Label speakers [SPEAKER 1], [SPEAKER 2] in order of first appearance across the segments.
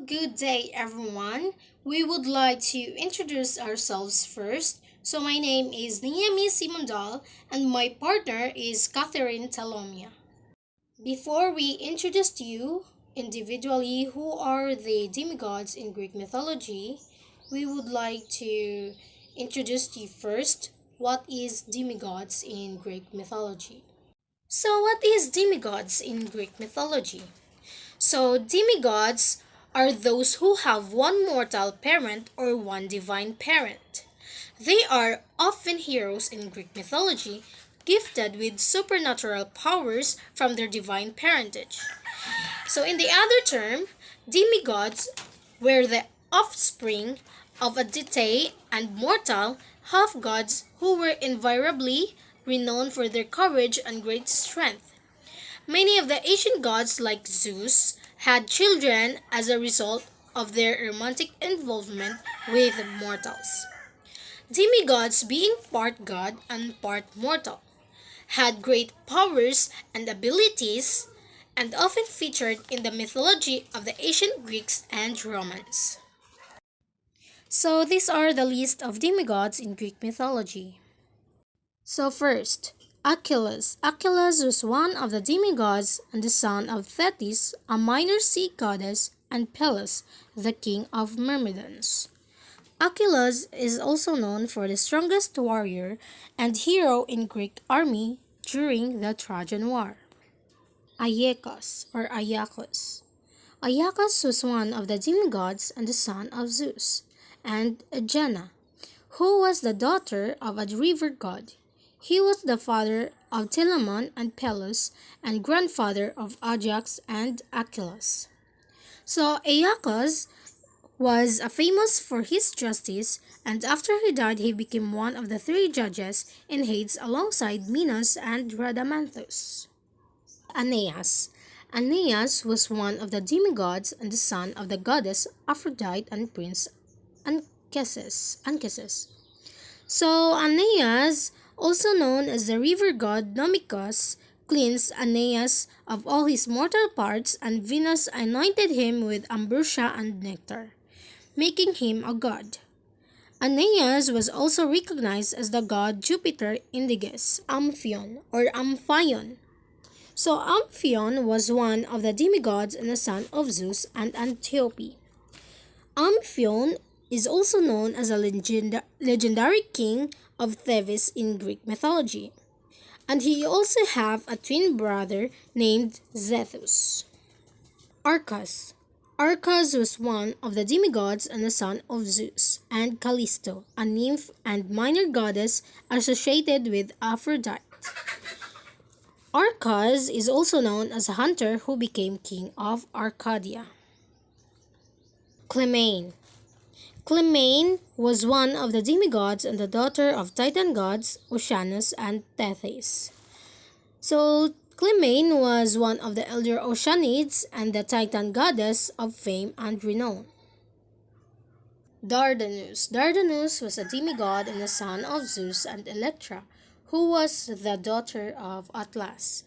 [SPEAKER 1] Good day, everyone. We would like to introduce ourselves first. So, my name is Niami Simondal, and my partner is Catherine Talomia. Before we introduce to you individually who are the demigods in Greek mythology, we would like to introduce to you first what is demigods in Greek mythology. So, what is demigods in Greek mythology? So, demigods are those who have one mortal parent or one divine parent. They are often heroes in Greek mythology, gifted with supernatural powers from their divine parentage. So, in the other term, demigods were the offspring of a deity and mortal half gods who were invariably renowned for their courage and great strength. Many of the ancient gods, like Zeus, had children as a result of their romantic involvement with mortals. Demigods, being part god and part mortal, had great powers and abilities and often featured in the mythology of the ancient Greeks and Romans. So, these are the list of demigods in Greek mythology. So first, Achilles. Achilles was one of the demigods and the son of Thetis, a minor sea goddess, and Peleus, the king of Myrmidons. Achilles is also known for the strongest warrior and hero in Greek army during the Trojan War. Aeacus or Aeacus. Aeacus was one of the demigods and the son of Zeus, and Aegina, who was the daughter of a river god. He was the father of Telamon and Peleus and grandfather of Ajax and Achilles. So Aeacus was famous for his justice, and after he died he became one of the three judges in Hades alongside Minos and Rhadamanthus. Aeneas. Aeneas was one of the demigods and the son of the goddess Aphrodite and prince Anchises. So Aeneas, also known as the river god Nomicus, cleansed Aeneas of all his mortal parts, and Venus anointed him with ambrosia and nectar, making him a god. Aeneas was also recognized as the god Jupiter Indiges, Amphion. So Amphion was one of the demigods and the son of Zeus and Antiope. Amphion is also known as a legendary king of Thebes in Greek mythology, and he also have a twin brother named Zethus. Arcas. Arcas was one of the demigods and the son of Zeus and Callisto, a nymph and minor goddess associated with Aphrodite. Arcas is also known as a hunter who became king of Arcadia. Clemane. Clemane was one of the demigods and the daughter of Titan gods Oceanus and Tethys. So, Clemane was one of the elder Oceanids and the Titan goddess of fame and renown. Dardanus. Dardanus was a demigod and the son of Zeus and Electra, who was the daughter of Atlas.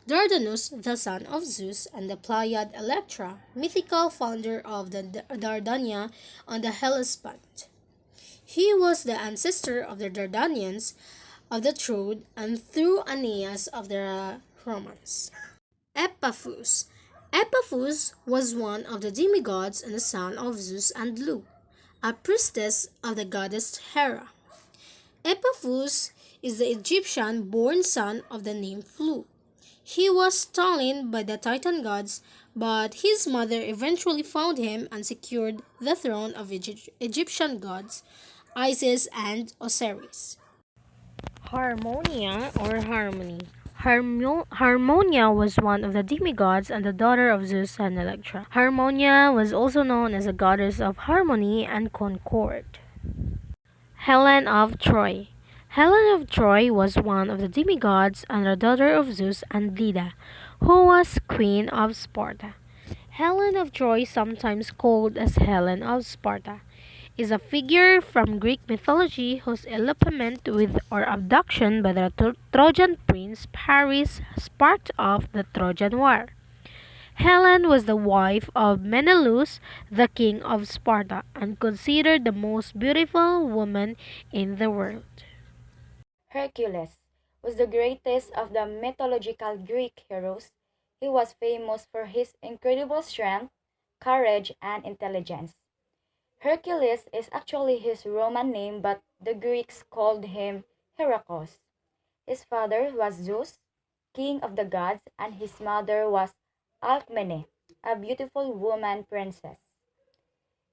[SPEAKER 1] Dardanus, the son of Zeus and the Pleiad Electra, mythical founder of the Dardania on the Hellespont. He was the ancestor of the Dardanians of the Troad and through Aeneas of the Romans. Epaphus. Epaphus was one of the demigods and the son of Zeus and Lu, a priestess of the goddess Hera. Epaphus is the Egyptian-born son of the nymph Lu. He was stolen by the Titan gods, but his mother eventually found him and secured the throne of Egyptian gods, Isis and Osiris. Harmonia or Harmony. Harmonia was one of the demigods and the daughter of Zeus and Electra. Harmonia was also known as a goddess of harmony and concord. Helen of Troy. Helen of Troy was one of the demigods and the daughter of Zeus and Leda, who was queen of Sparta. Helen of Troy, sometimes called as Helen of Sparta, is a figure from Greek mythology whose elopement with or abduction by the Trojan prince Paris sparked off the Trojan War.
[SPEAKER 2] Helen was the wife of Menelaus, the king of Sparta, and considered the most beautiful woman in the world.
[SPEAKER 3] Hercules was the greatest of the mythological Greek heroes. He was famous for his incredible strength, courage, and intelligence. Hercules is actually his Roman name, but the Greeks called him Heracles. His father was Zeus, king of the gods, and his mother was Alcmene, a beautiful woman princess.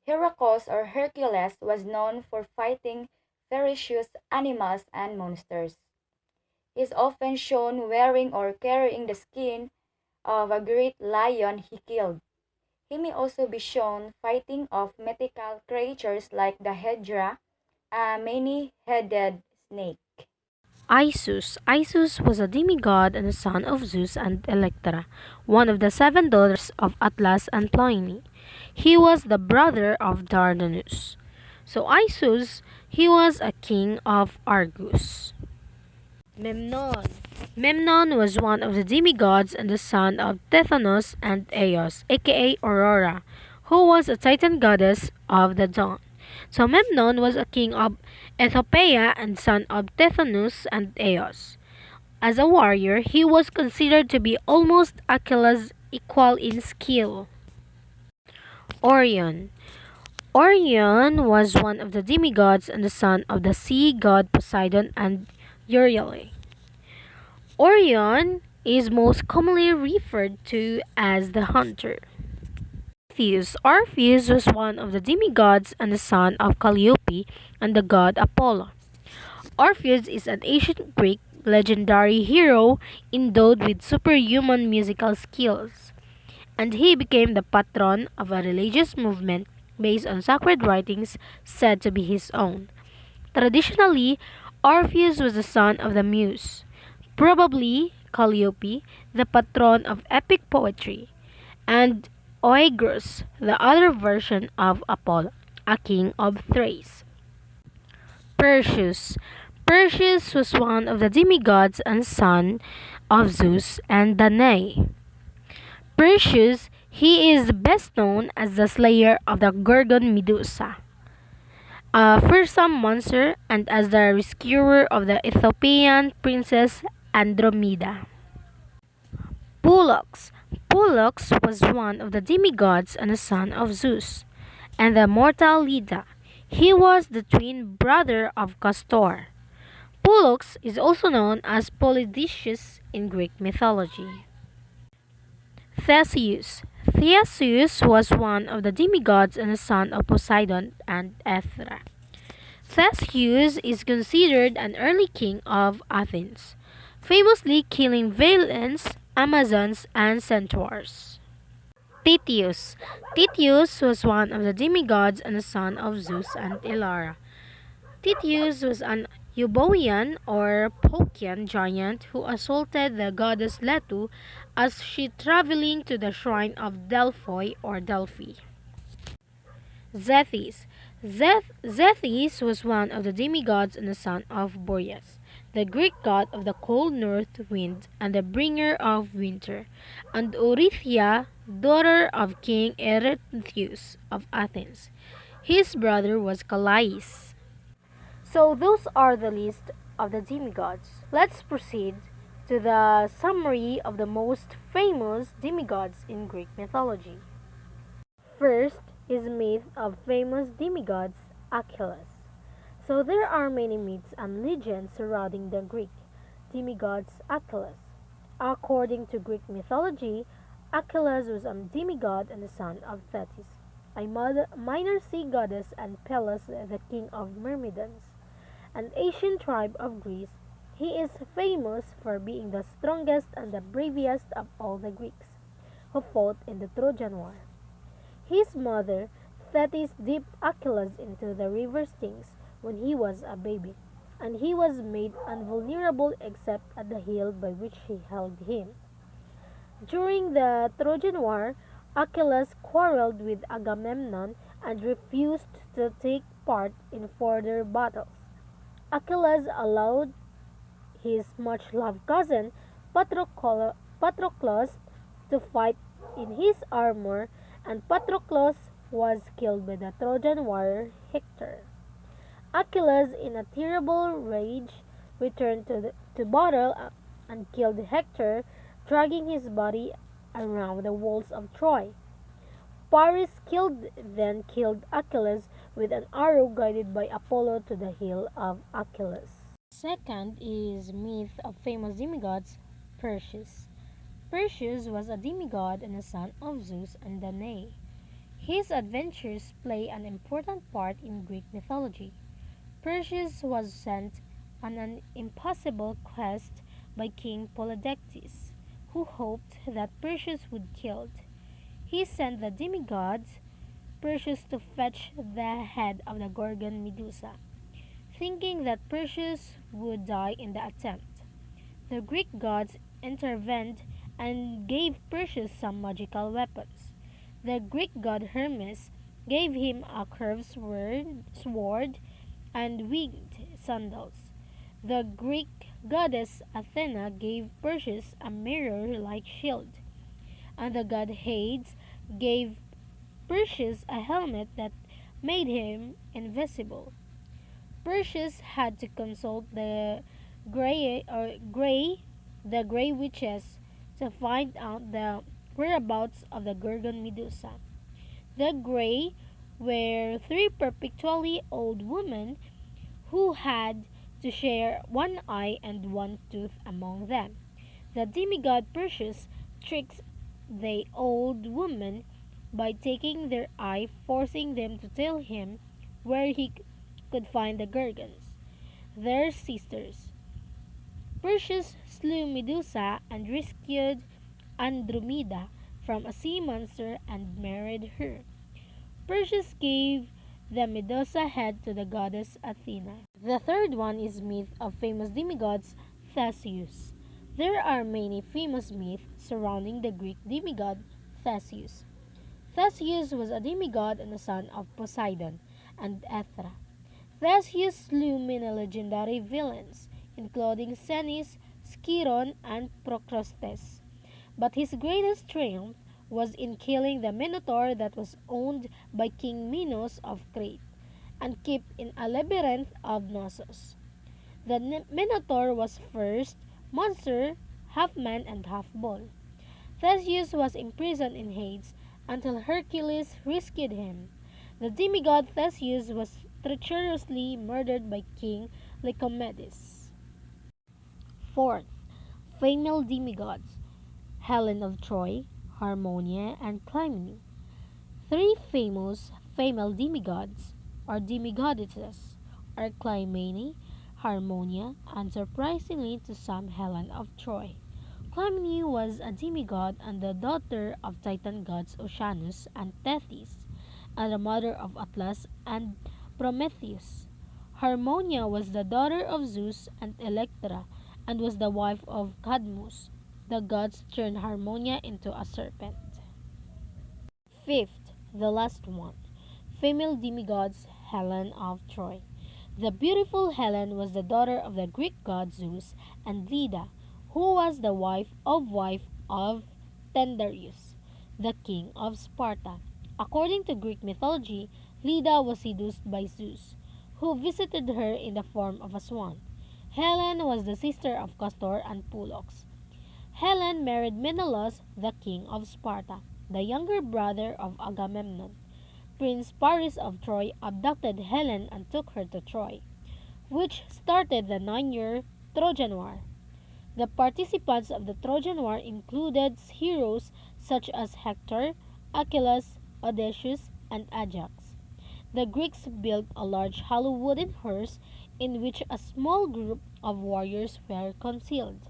[SPEAKER 3] Heracles or Hercules was known for fighting ferocious animals and monsters. He is often shown wearing or carrying the skin of a great lion he killed. He may also be shown fighting off mythical creatures like the Hydra, a many-headed snake.
[SPEAKER 2] Isus was a demigod and the son of Zeus and Electra, one of the seven daughters of Atlas and Ploine. He was the brother of Dardanus. So Isus, he was a king of Argus. Memnon. Memnon was one of the demigods and the son of Tithonus and Eos, aka Aurora, who was a titan goddess of the dawn. So Memnon was a king of Ethiopia and son of Tithonus and Eos. As a warrior, he was considered to be almost Achilles' equal in skill. Orion. Orion was one of the demigods and the son of the sea god Poseidon and Euryale. Orion is most commonly referred to as the hunter. Orpheus was one of the demigods and the son of Calliope and the god Apollo. Orpheus is an ancient Greek legendary hero endowed with superhuman musical skills, and he became the patron of a religious movement based on sacred writings said to be his own. Traditionally, Orpheus was the son of the Muse, probably Calliope, the patron of epic poetry, and Oeagrus, the other version of Apollo, a king of Thrace. Perseus. Perseus was one of the demigods and son of Zeus and Danae. Perseus, he is best known as the slayer of the Gorgon Medusa, a fearsome monster, and as the rescuer of the Ethiopian princess Andromeda. Pollux. Pollux was one of the demigods and a son of Zeus and the mortal Leda. He was the twin brother of Castor. Pollux is also known as Polydeuces in Greek mythology. Theseus. Theseus was one of the demigods and a son of Poseidon and Athena. Theseus is considered an early king of Athens, famously killing Valens, Amazons, and Centaurs. Titius. Titius was one of the demigods and a son of Zeus and Elara. Titius was an Euboean or Phocian giant who assaulted the goddess Leto as she traveling to the shrine of Delphi or Delphi. Zethys. Zethys was one of the demigods and the son of Boreas, the Greek god of the cold north wind and the bringer of winter, and Orythia, daughter of King Erytheus of Athens. His brother was Calais. So those are the list of the demigods. Let's proceed to the summary of the most famous demigods in Greek mythology. First is myth of famous demigods Achilles. So there are many myths and legends surrounding the Greek demigods Achilles. According to Greek mythology, Achilles was a demigod and the son of Thetis, a minor sea goddess, and Pelops, the king of Myrmidons, an ancient tribe of Greece. He is famous for being the strongest and the bravest of all the Greeks who fought in the Trojan War. His mother, Thetis, dipped Achilles into the river Styx when he was a baby, and he was made invulnerable except at the heel by which she held him. During the Trojan War, Achilles quarreled with Agamemnon and refused to take part in further battles. Achilles allowed his much-loved cousin Patroclus to fight in his armor, and Patroclus was killed by the Trojan warrior Hector. Achilles, in a terrible rage, returned to battle and killed Hector, dragging his body around the walls of Troy. Paris then killed Achilles with an arrow guided by Apollo to the heel of Achilles. Second is myth of famous demigods, Perseus. Perseus was a demigod and a son of Zeus and Danae. His adventures play an important part in Greek mythology. Perseus was sent on an impossible quest by King Polydectes, who hoped that Perseus would be killed. He sent the demigods Perseus to fetch the head of the Gorgon Medusa, thinking that Perseus would die in the attempt. The Greek gods intervened and gave Perseus some magical weapons. The Greek god Hermes gave him a curved sword and winged sandals. The Greek goddess Athena gave Perseus a mirror like shield, and the god Hades gave Perseus a helmet that made him invisible. Perseus had to consult the gray witches to find out the whereabouts of the Gorgon Medusa. The gray were three perpetually old women who had to share one eye and one tooth among them. The demigod Perseus tricks the old woman by taking their eye, forcing them to tell him where he could find the Gorgons, their sisters. Perseus slew Medusa and rescued Andromeda from a sea monster and married her. Perseus gave the Medusa head to the goddess Athena. The third one is myth of famous demigods, Theseus. There are many famous myths surrounding the Greek demigod Theseus. Theseus was a demigod and a son of Poseidon and Athena. Theseus slew many legendary villains, including Cenis, Sciron, and Procrustes. But his greatest triumph was in killing the Minotaur that was owned by King Minos of Crete and kept in a labyrinth of Knossos. The Minotaur was first monster, half man and half bull. Theseus was imprisoned in Hades until Hercules rescued him. The demigod Theseus was treacherously murdered by King Lycomedes. Fourth, female demigods, Helen of Troy, Harmonia, and Clymene. Three famous female demigods, or demigoddesses, are Clymene, Harmonia, and surprisingly to some Helen of Troy. Clymene was a demigod and the daughter of Titan gods Oceanus and Tethys, and the mother of Atlas and Prometheus. Harmonia was the daughter of Zeus and Electra, and was the wife of Cadmus. The gods turned Harmonia into a serpent. Fifth, the last one, female demigods, Helen of Troy. The beautiful Helen was the daughter of the Greek god Zeus and Leda, who was the wife of Tyndareus, the king of Sparta. According to Greek mythology, Leda was seduced by Zeus, who visited her in the form of a swan. Helen was the sister of Castor and Pollux. Helen married Menelaus, the king of Sparta, the younger brother of Agamemnon. Prince Paris of Troy abducted Helen and took her to Troy, which started the 9-year Trojan War. The participants of the Trojan War included heroes such as Hector, Achilles, Odysseus, and Ajax. The Greeks built a large hollow wooden horse in which a small group of warriors were concealed.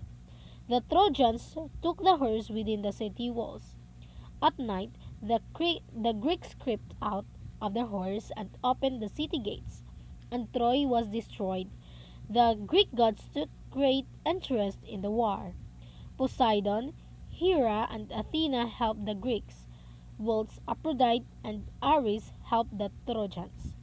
[SPEAKER 2] The Trojans took the horse within the city walls. At night, the Greeks crept out of the horse and opened the city gates, and Troy was destroyed. The Greek gods took great interest in the war. Poseidon, Hera, and Athena helped the Greeks, whilst Aphrodite and Ares helped the Trojans.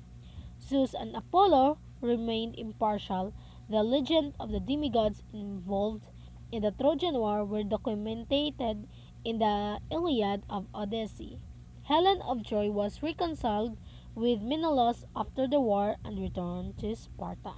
[SPEAKER 2] Zeus and Apollo remained impartial. The legend of the demigods involved in the Trojan War were documented in the Iliad of Odyssey. Helen of Troy was reconciled with Menelaus after the war and returned to Sparta.